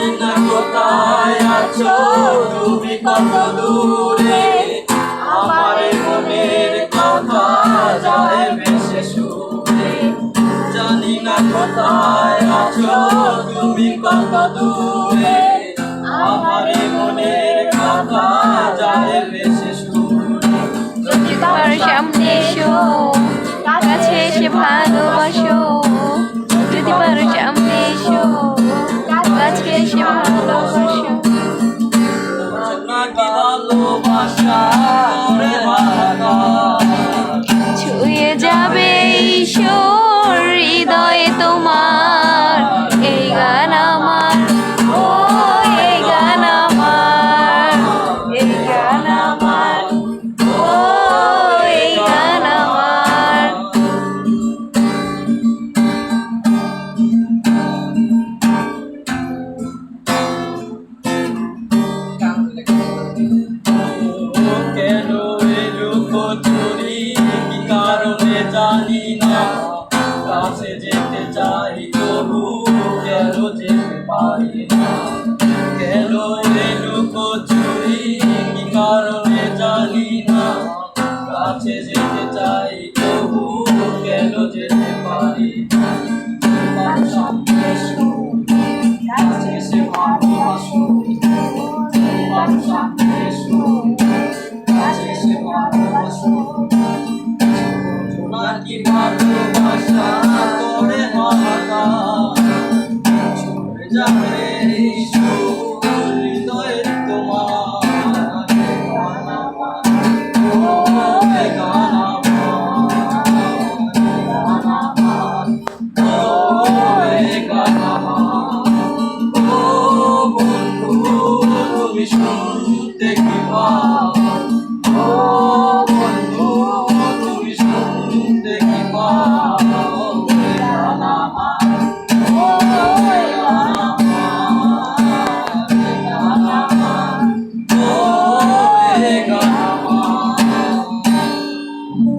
জানি না কোথায় আছো তুমি কত দূরে, আমার মনের কথা যায় ভেসে সুরে। জানি না কোথায় আছো তুমি কত দূরে, আমার মনের কথা যায় ভেসে সুরে। যদি তোমার সামনে এসো, কাছে এসে ভালোবাসো। যদি পারো সামনে এসো, কাছে এসে ভালোবাসো। নাকি ভালোবাসা করে হাহাকার, ছুঁয়ে যাবে ঈশ্বর হৃদয়ে তোমার। এই গান আমার, ও এই গান আমার, এই গান আমার, ও এই গান আমার। কেন এলো চুরি কি কারণে জানি না, কাছে যেতে চাই তবু কেন যেতে পারি না। কেন এলো চুরি কি কারণে জানি না, কাছে যেতে চাই তবু কেন যেতে পারি না। তোমার সামনে এসো, কাছে এসে ভালোবাসো। তোমার সামনে এসো, কাছে এসে ভালোবাসো। নাকি ভালোবাসা করে হাহাকার, ছুঁয়ে যাবে ঈশ্বর হৃদয়ে তোমার। ও এই গান আমার, ও এই গান আমার। ও বন্ধু তুমি শুনতে কি পাও, ও বন্ধু তুমি শুনতে কি পাও।